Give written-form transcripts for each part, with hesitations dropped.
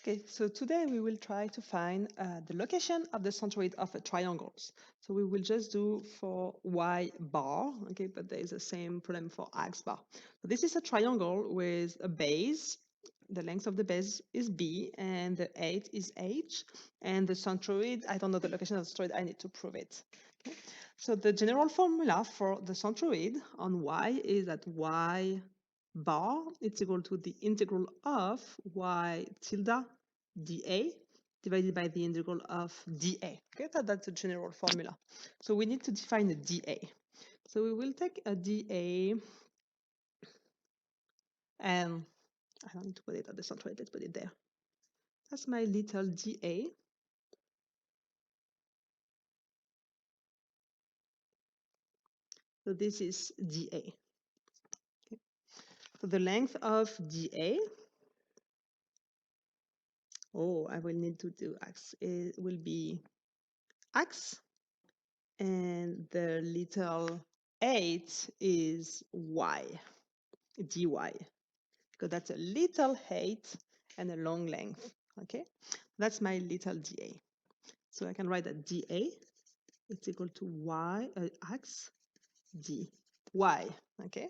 Okay, so today we will try to find the location of the centroid of a triangle. So we will just do for y bar, okay, but there is the same problem for x bar. So this is a triangle with a base. The length of the base is b, and the height is h, and the centroid, I don't know the location of the centroid, I need to prove it. Okay. So the general formula for the centroid on y is that y bar, it's equal to the integral of y tilde dA divided by the integral of dA. Okay, that's the general formula. So we need to define a dA. So we will take a dA, and I don't need to put it at the center, let's put it there. That's my little dA. So this is dA. Okay. So the length of dA, I will need to do x. It will be x, and the little 8 is y, dy, because that's a little height and a long length. Okay, that's my little dA. So I can write that dA is equal to y x dy. Okay.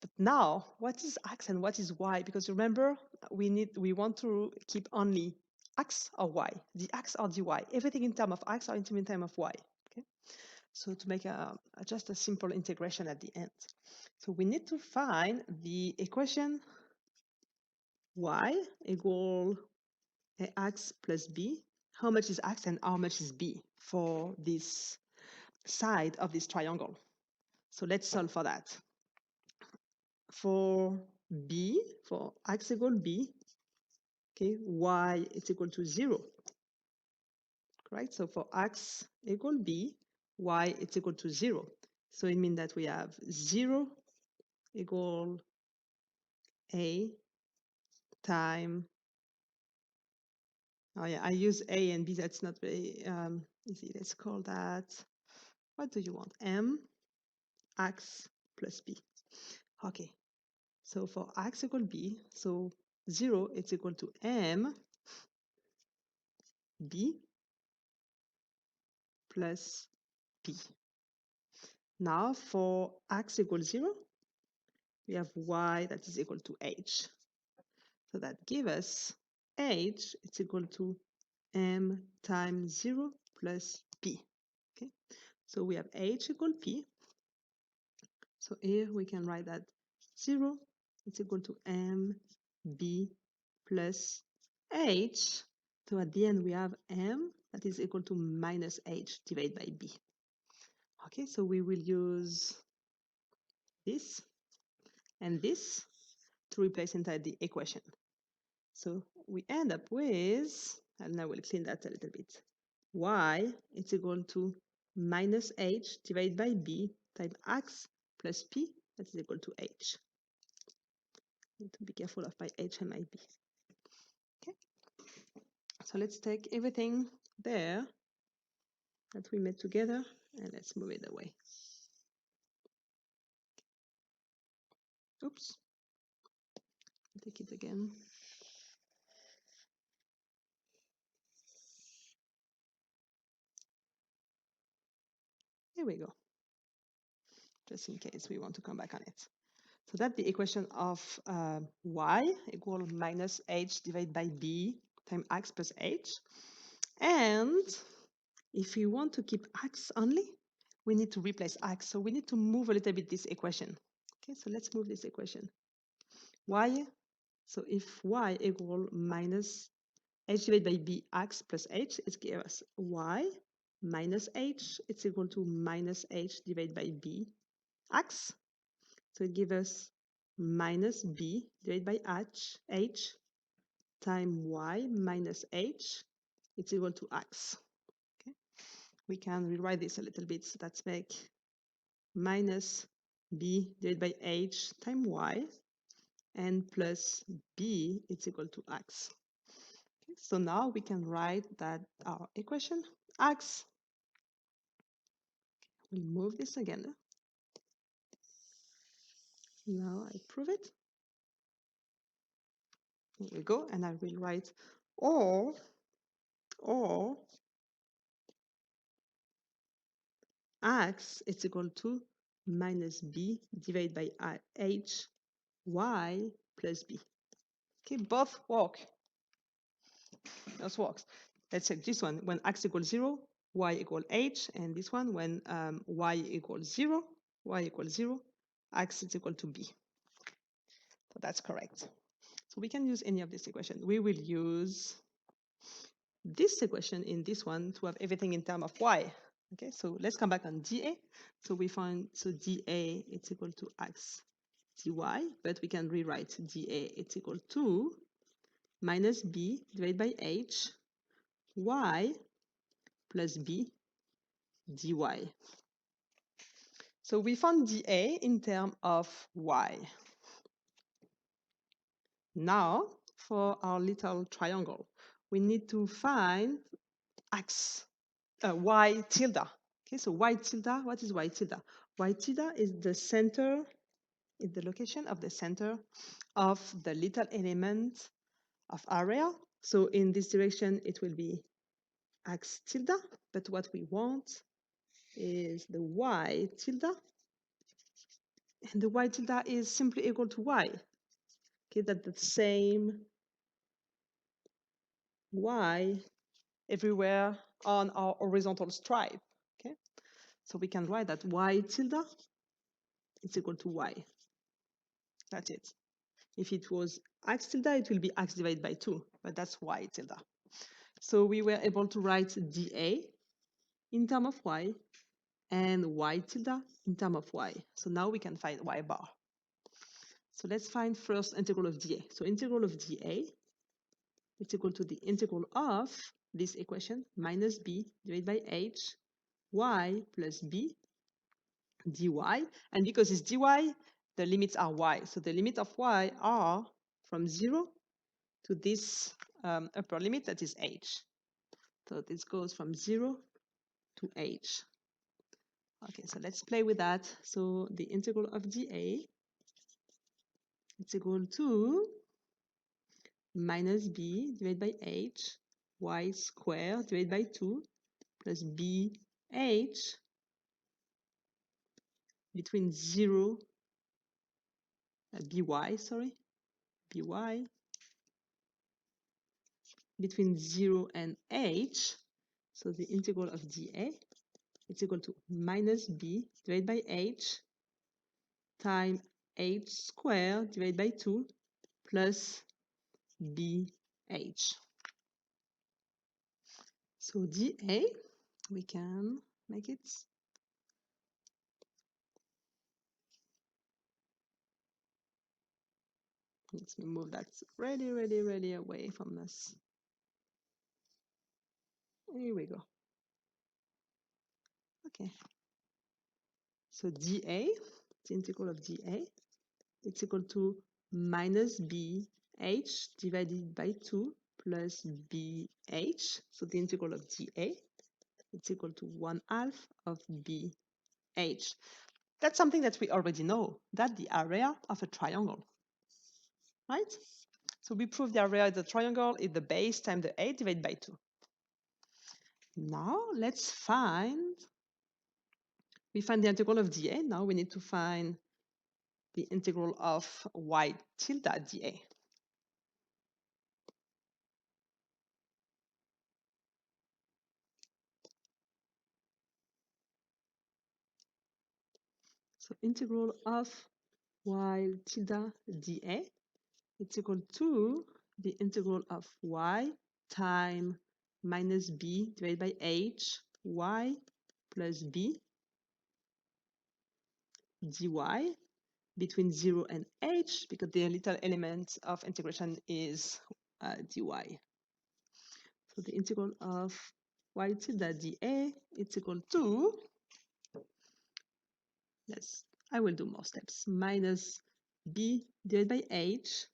But now, what is x and what is y? Because remember, we want to keep only x or y, the x or dy, everything in terms of x or in terms of y. Okay. So to make just a simple integration at the end. So we need to find the equation y equal ax plus b. How much is x and how much is b for this side of this triangle? So let's solve for that. For b, for x equal b, okay, y is equal to 0. Right? So for x equal b, y is equal to 0. So it means that we have 0 equal a time, oh yeah, I use a and b, that's not very easy. Let's call that, what do you want? M x plus b. Okay, so for x equal b, so 0 is equal to m b plus p. Now for x equals 0, we have y that is equal to h. So that gives us h is equal to m times 0 plus p. Okay, so we have h equal p. So here we can write that 0 is equal to m b plus h. So at the end we have m that is equal to minus h divided by b. Okay, so we will use this and this to replace inside the equation. So we end up with, and I will clean that a little bit, y is equal to minus h divided by b times x plus p, that is equal to h. Need to be careful of my h and my b. Okay, so let's take everything there that we made together and let's move it away. Oops, take it again. Here we go, just in case we want to come back on it. So that's the equation of y equal minus h divided by b times x plus h. And if we want to keep x only, we need to replace x. So we need to move a little bit this equation. Okay, so let's move this equation. Y, so if y equal minus h divided by b x plus h, it gives us y minus h, it's equal to minus h divided by b x. So it gives us minus b divided by h times y minus h, it's equal to x. Okay, we can rewrite this a little bit. So let's make minus b divided by h times y, and plus b, it's equal to x. Okay, so now we can write that our equation x, we'll move this again. Now I prove it. Here we go, and I will write or x is equal to minus b divided by h y plus b. Okay, both work. This works. Let's check this one. When x equals 0, y equals h, and this one when y equals 0, x is equal to b. So that's correct. So we can use any of this equation. We will use this equation in this one to have everything in terms of y. Okay, so let's come back on dA. So we find, so dA is equal to x dy, but we can rewrite dA it's equal to minus b divided by h y plus b dy. So we found dA in terms of y. Now, for our little triangle, we need to find x, y tilde. Okay, so y tilde, what is y tilde? Y tilde is the center, is the location of the center of the little element of area. So in this direction, it will be x tilde, but what we want is the y tilde, and the y tilde is simply equal to y. Okay, that's the same y everywhere on our horizontal stripe. Okay, so we can write that y tilde is equal to y. That's it. If it was x tilde, it will be x divided by 2, but that's y tilde. So we were able to write dA in terms of y and y tilde in terms of y. So now we can find y bar. So let's find first integral of dA. So integral of dA is equal to the integral of this equation, minus b divided by h y plus b dy. And because it's dy, the limits are y. So the limit of y are from 0 to this upper limit, that is h. So this goes from 0 to h. Okay, so let's play with that. So the integral of dA is equal to minus b divided by h y squared divided by 2 plus b h between 0 by, sorry, by between 0 and h. So the integral of dA is equal to minus b divided by h times h squared divided by 2 plus bh. So dA, we can make it. Let me move that really away from us. Here we go. Okay. So dA, the integral of dA, it's equal to minus bh divided by 2 plus bh. So the integral of dA, it's equal to 1/2 of bh. That's something that we already know, that the area of a triangle, right? So we prove the area of the triangle is the base times the a divided by 2. Now let's find, we find the integral of dA. Now we need to find the integral of y tilde dA. So integral of y tilde dA, it's equal to the integral of y times minus b divided by h y plus b dy between 0 and h, because the little element of integration is dy. So the integral of y tilde dA, it's equal to, yes, I will do more steps, minus b divided by h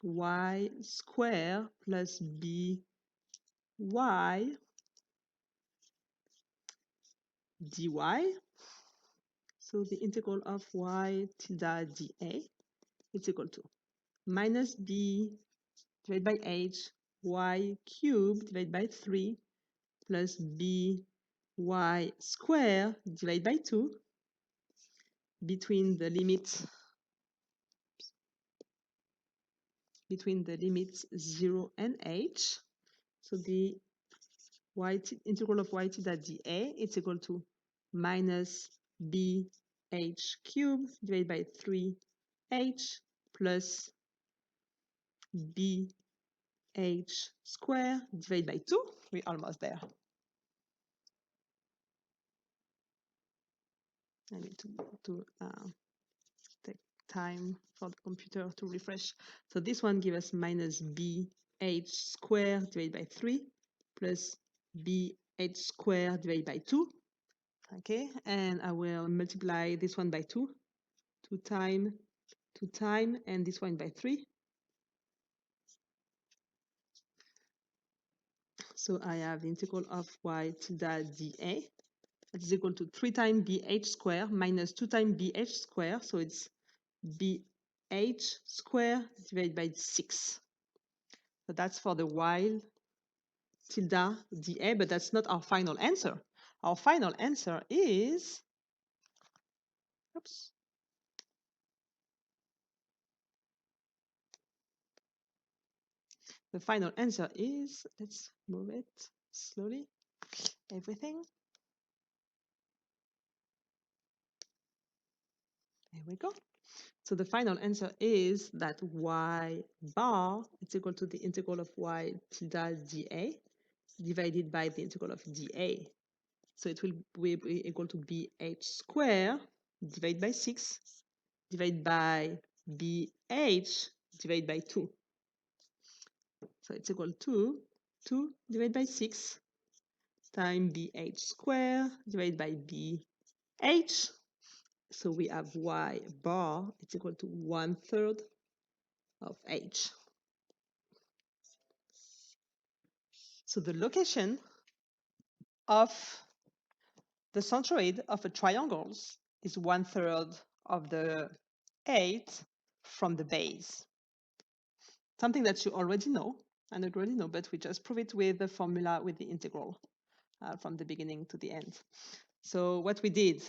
y squared plus b y dy. So the integral of y tilde dA, it's equal to minus b divided by h y cubed divided by 3 plus b y squared divided by 2 between the limits 0 and h. So the integral of y theta dA is equal to minus b h cubed divided by 3h plus b h squared divided by 2. We're almost there. I need to take time for the computer to refresh. So this one gives us minus b h squared divided by 3 plus b h squared divided by 2. Okay, and I will multiply this one by 2 times, and this one by 3. So I have the integral of y tilde dA. That is equal to 3 times bh squared minus 2 times bh squared. So it's bh squared divided by 6. So that's for the y tilde dA, but that's not our final answer. Our final answer is, oops, the final answer is, let's move it slowly, everything. There we go. So the final answer is that y bar is equal to the integral of y tilde dA divided by the integral of dA. So it will be equal to bh squared divided by 6 divided by bh divided by 2. So it's equal to 2 divided by 6 times bh squared divided by bh. So we have y bar is equal to 1/3 of h. So the location of the centroid of a triangle is 1/3 of the 8 from the base. Something that you already know, but we just prove it with the formula with the integral from the beginning to the end. So what we did,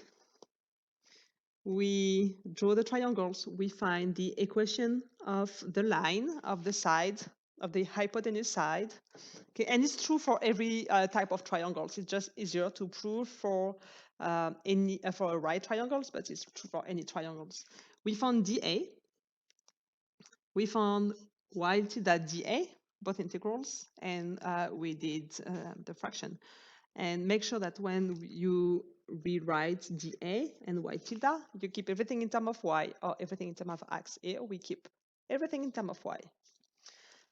we draw the triangles, we find the equation of the line of the side, of the hypotenuse side. Okay, and it's true for every type of triangles. It's just easier to prove for for right triangles, but it's true for any triangles. We found dA. We found y tilde dA, both integrals, and we did the fraction. And make sure that when you rewrite dA and y tilde, you keep everything in terms of y or everything in terms of x. Here we keep everything in terms of y.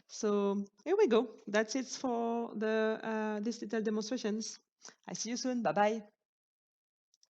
So here we go. That's it for the these little demonstrations. I see you soon. Bye-bye.